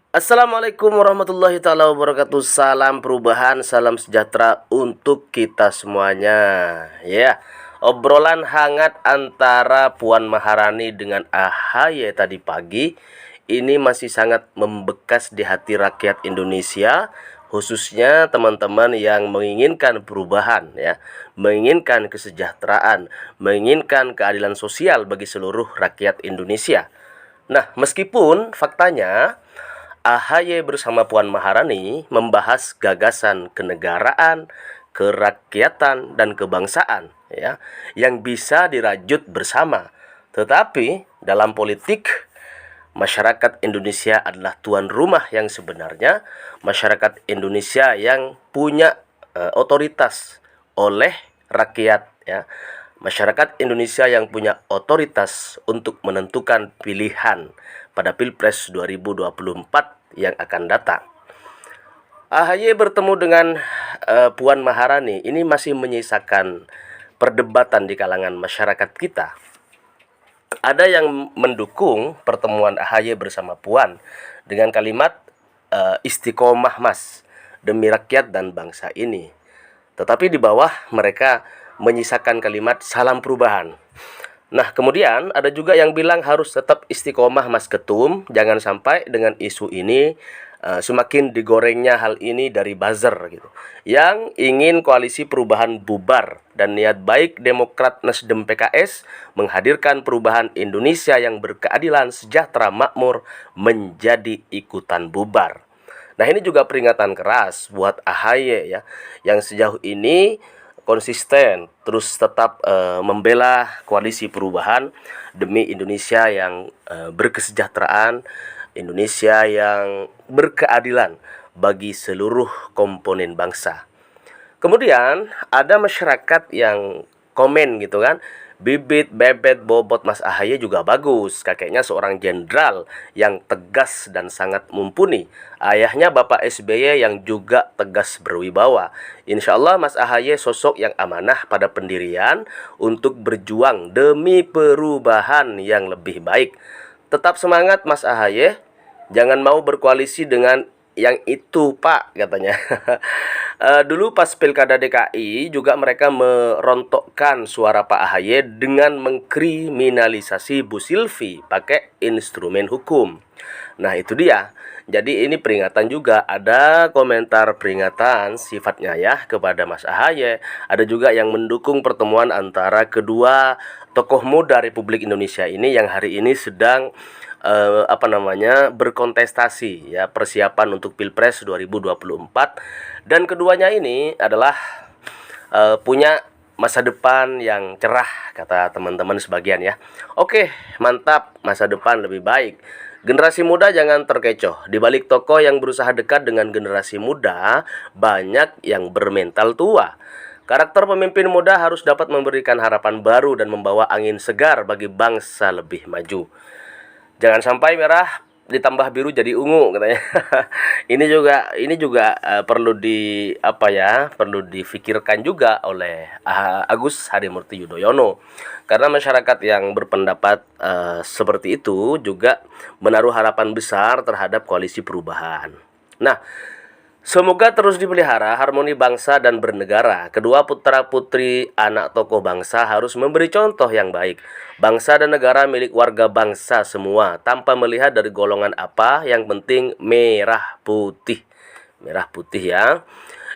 Assalamualaikum warahmatullahi taala wabarakatuh. Salam perubahan, salam sejahtera untuk kita semuanya. Ya, obrolan hangat antara Puan Maharani dengan AHY tadi pagi ini masih sangat membekas di hati rakyat Indonesia, khususnya teman-teman yang menginginkan perubahan ya, menginginkan kesejahteraan, menginginkan keadilan sosial bagi seluruh rakyat Indonesia. Nah, meskipun faktanya AHY bersama Puan Maharani membahas gagasan kenegaraan, kerakyatan, dan kebangsaan ya, yang bisa dirajut bersama. Tetapi dalam politik, masyarakat Indonesia adalah tuan rumah yang sebenarnya, masyarakat Indonesia yang punya otoritas oleh rakyat ya. Masyarakat Indonesia yang punya otoritas untuk menentukan pilihan pada Pilpres 2024 yang akan datang. AHY bertemu dengan Puan Maharani ini masih menyisakan perdebatan di kalangan masyarakat kita. Ada yang mendukung pertemuan AHY bersama Puan dengan kalimat istiqomah mas demi rakyat dan bangsa ini. Tetapi di bawah mereka menyisakan kalimat salam perubahan. Nah, kemudian ada juga yang bilang harus tetap istiqomah Mas Ketum, jangan sampai dengan isu ini semakin digorengnya hal ini dari buzzer gitu. Yang ingin koalisi perubahan bubar dan niat baik Demokrat, Nasdem, PKS menghadirkan perubahan Indonesia yang berkeadilan, sejahtera, makmur menjadi ikutan bubar. Nah, ini juga peringatan keras buat AHY ya, yang sejauh ini konsisten terus tetap membela koalisi perubahan demi Indonesia yang berkesejahteraan, Indonesia yang berkeadilan bagi seluruh komponen bangsa. Kemudian ada masyarakat yang komen gitu kan, bibit, bebet, bobot Mas AHY juga bagus. Kakeknya seorang jenderal yang tegas dan sangat mumpuni. Ayahnya Bapak SBY yang juga tegas berwibawa. Insya Allah Mas AHY sosok yang amanah pada pendirian untuk berjuang demi perubahan yang lebih baik. Tetap semangat Mas AHY, jangan mau berkoalisi dengan yang itu Pak, katanya. Dulu pas Pilkada DKI juga mereka merontokkan suara Pak AHY dengan mengkriminalisasi Bu Silvi pakai instrumen hukum. Nah, itu dia. Jadi ini peringatan juga, ada komentar peringatan sifatnya ya kepada Mas AHY. Ada juga yang mendukung pertemuan antara kedua tokoh muda Republik Indonesia ini yang hari ini sedang berkontestasi ya, persiapan untuk Pilpres 2024, dan keduanya ini adalah punya masa depan yang cerah kata teman-teman sebagian ya. Oke, mantap, masa depan lebih baik. Generasi muda jangan terkecoh. Di balik tokoh yang berusaha dekat dengan generasi muda, banyak yang bermental tua. Karakter pemimpin muda harus dapat memberikan harapan baru dan membawa angin segar bagi bangsa lebih maju. Jangan sampai merah ditambah biru jadi ungu katanya. Ini juga perlu perlu difikirkan juga oleh Agus Harimurti Yudhoyono. Karena masyarakat yang berpendapat seperti itu juga menaruh harapan besar terhadap koalisi perubahan. Nah, semoga terus dipelihara harmoni bangsa dan bernegara. Kedua putra-putri anak tokoh bangsa harus memberi contoh yang baik. Bangsa dan negara milik warga bangsa semua, tanpa melihat dari golongan apa, yang penting merah putih. Merah putih ya.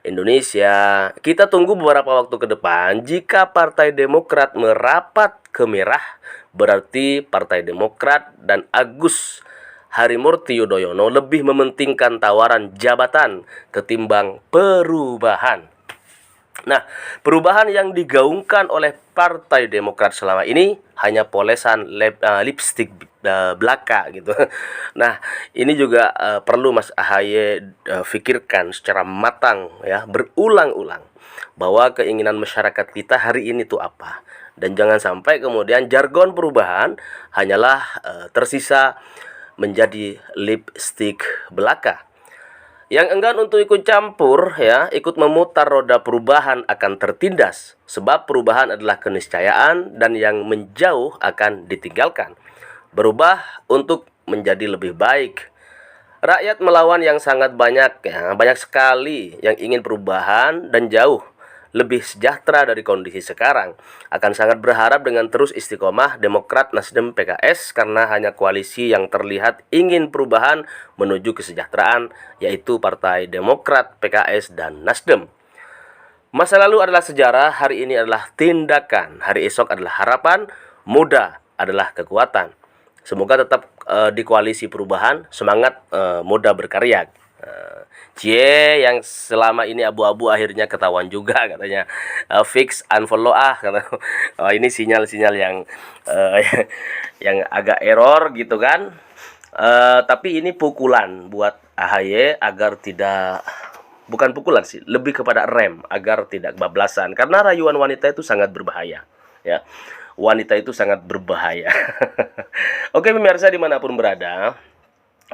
Indonesia, kita tunggu beberapa waktu ke depan. Jika Partai Demokrat merapat ke merah, berarti Partai Demokrat dan Agus Harimurti Yudhoyono lebih mementingkan tawaran jabatan ketimbang perubahan. Nah, perubahan yang digaungkan oleh Partai Demokrat selama ini hanya polesan lipstik belaka gitu. Nah, ini juga perlu Mas AHY pikirkan secara matang ya, berulang-ulang, bahwa keinginan masyarakat kita hari ini tuh apa. Dan jangan sampai kemudian jargon perubahan hanyalah tersisa menjadi lipstik belaka. Yang enggan untuk ikut campur ya, ikut memutar roda perubahan akan tertindas. Sebab perubahan adalah keniscayaan dan yang menjauh akan ditinggalkan. Berubah untuk menjadi lebih baik Rakyat melawan yang sangat banyak, ya, banyak sekali yang ingin perubahan dan jauh lebih sejahtera dari kondisi sekarang. Akan sangat berharap dengan terus istiqomah Demokrat, Nasdem, PKS karena hanya koalisi yang terlihat ingin perubahan menuju kesejahteraan, yaitu Partai Demokrat, PKS, dan Nasdem. Masa lalu adalah sejarah, hari ini adalah tindakan, hari esok adalah harapan, muda adalah kekuatan. Semoga tetap di koalisi perubahan, semangat muda berkarya. Cie yang selama ini abu-abu akhirnya ketahuan juga katanya. Fix unfollow kata. Ini sinyal-sinyal yang yang agak error gitu kan. Tapi ini pukulan buat AHY agar tidak, bukan pukulan sih, lebih kepada rem agar tidak kebablasan, karena rayuan wanita itu sangat berbahaya, ya. Wanita itu sangat berbahaya. Oke pemirsa dimanapun berada,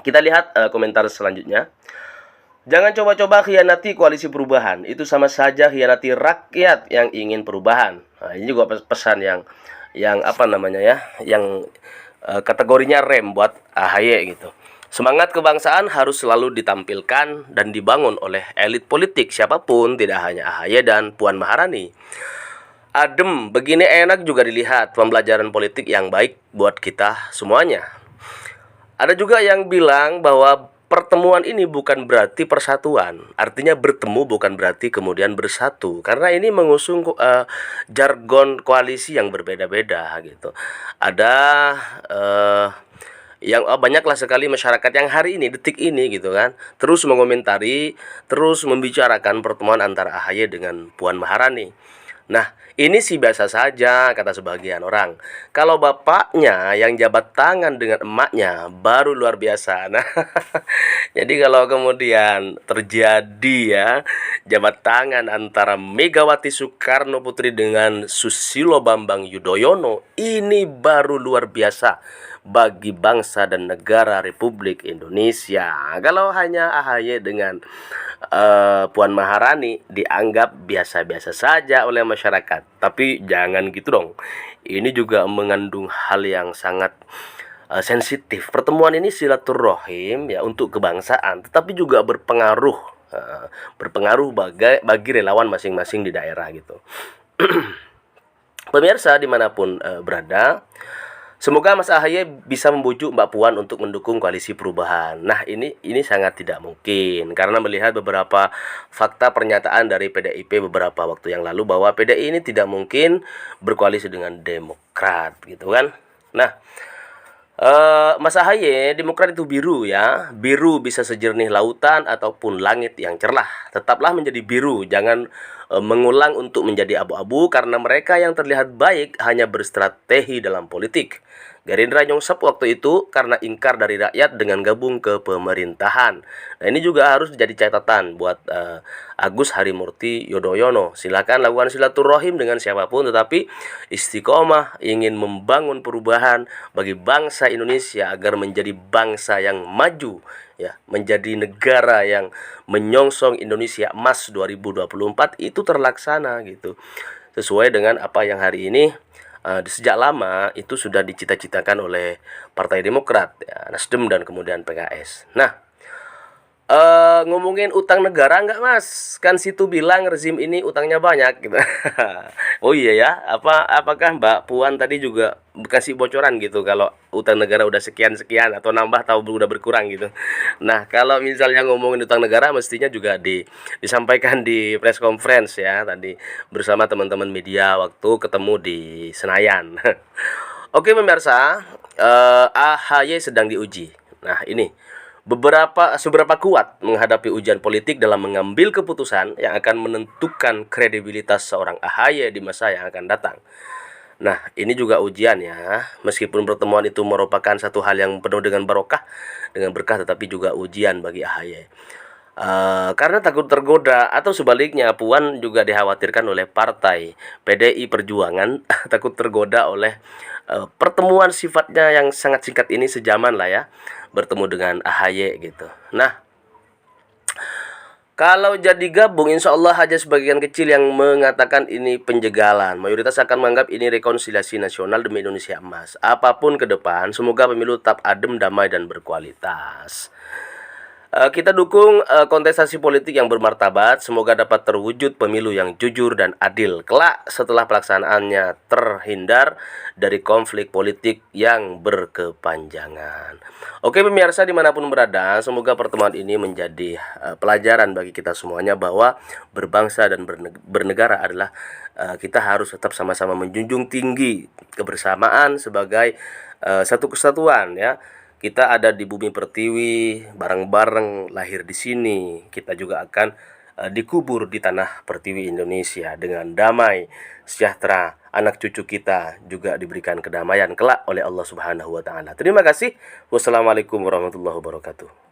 kita lihat komentar selanjutnya. Jangan coba-coba khianati koalisi perubahan, itu sama saja khianati rakyat yang ingin perubahan. Nah, ini juga pesan yang apa namanya ya, yang kategorinya rem buat AHY gitu. Semangat kebangsaan harus selalu ditampilkan dan dibangun oleh elit politik siapapun, tidak hanya AHY dan Puan Maharani. Adem, begini enak juga dilihat, pembelajaran politik yang baik buat kita semuanya. Ada juga yang bilang bahwa pertemuan ini bukan berarti persatuan. Artinya bertemu bukan berarti kemudian bersatu. Karena ini mengusung jargon koalisi yang berbeda-beda gitu. Ada yang banyaklah sekali masyarakat yang hari ini, detik ini gitu kan, terus mengomentari, terus membicarakan pertemuan antara AHY dengan Puan Maharani. Nah, ini sih biasa saja kata sebagian orang. Kalau bapaknya yang jabat tangan dengan emaknya baru luar biasa. Nah, jadi kalau kemudian terjadi ya jabat tangan antara Megawati Soekarno Putri dengan Susilo Bambang Yudhoyono, ini baru luar biasa bagi bangsa dan negara Republik Indonesia. Kalau hanya AHY dengan Puan Maharani dianggap biasa-biasa saja oleh masyarakat. Tapi jangan gitu dong. Ini juga mengandung hal yang sangat sensitif. Pertemuan ini silaturahim ya untuk kebangsaan, tetapi juga berpengaruh bagi relawan masing-masing di daerah gitu. Pemirsa dimanapun berada, semoga Mas AHY bisa membujuk Mbak Puan untuk mendukung koalisi perubahan. Nah, ini sangat tidak mungkin karena melihat beberapa fakta pernyataan dari PDIP beberapa waktu yang lalu bahwa PDI ini tidak mungkin berkoalisi dengan Demokrat gitu kan. Nah, Mas AHY, Demokrat itu biru ya. Biru bisa sejernih lautan ataupun langit yang cerah. Tetaplah menjadi biru, jangan mengulang untuk menjadi abu-abu karena mereka yang terlihat baik hanya berstrategi dalam politik. Gerindra nyongsep waktu itu karena ingkar dari rakyat dengan gabung ke pemerintahan. Nah, ini juga harus jadi catatan buat Agus Harimurti Yudhoyono. Silakan lakukan silaturahim dengan siapapun, tetapi istiqomah ingin membangun perubahan bagi bangsa Indonesia agar menjadi bangsa yang maju, ya, menjadi negara yang menyongsong Indonesia Emas 2024 itu terlaksana gitu. Sesuai dengan apa yang hari ini sejak lama itu sudah dicita-citakan oleh Partai Demokrat, ya, Nasdem dan kemudian PKS. Nah, ngomongin utang negara nggak Mas? Kan situ bilang rezim ini utangnya banyak gitu. Oh iya ya, apakah Mbak Puan tadi juga kasih bocoran gitu kalau utang negara udah sekian-sekian atau nambah atau udah berkurang gitu. Nah, kalau misalnya ngomongin utang negara mestinya juga disampaikan di press conference ya tadi bersama teman-teman media waktu ketemu di Senayan. Oke pemirsa, AHY sedang diuji. Nah, ini seberapa kuat menghadapi ujian politik dalam mengambil keputusan yang akan menentukan kredibilitas seorang AHY di masa yang akan datang. Nah, ini juga ujian ya. Meskipun pertemuan itu merupakan satu hal yang penuh dengan barokah, dengan berkah, tetapi juga ujian bagi AHY. Karena takut tergoda atau sebaliknya Puan juga dikhawatirkan oleh partai PDI Perjuangan takut tergoda oleh pertemuan sifatnya yang sangat singkat ini sejaman lah ya bertemu dengan AHY gitu. Nah, kalau jadi gabung, insya Allah hanya sebagian kecil yang mengatakan ini penjagalan. Mayoritas akan menganggap ini rekonsiliasi nasional demi Indonesia Emas. Apapun ke depan, semoga pemilu tetap adem, damai, dan berkualitas. Kita dukung kontestasi politik yang bermartabat. Semoga dapat terwujud pemilu yang jujur dan adil. Kelak setelah pelaksanaannya terhindar dari konflik politik yang berkepanjangan. Oke pemirsa dimanapun berada, semoga pertemuan ini menjadi pelajaran bagi kita semuanya bahwa berbangsa dan bernegara adalah kita harus tetap sama-sama menjunjung tinggi kebersamaan sebagai satu kesatuan ya. Kita ada di bumi pertiwi, bareng-bareng lahir di sini. Kita juga akan dikubur di tanah pertiwi Indonesia dengan damai, sejahtera. Anak cucu kita juga diberikan kedamaian kelak oleh Allah Subhanahu wa taala. Terima kasih. Wassalamualaikum warahmatullahi wabarakatuh.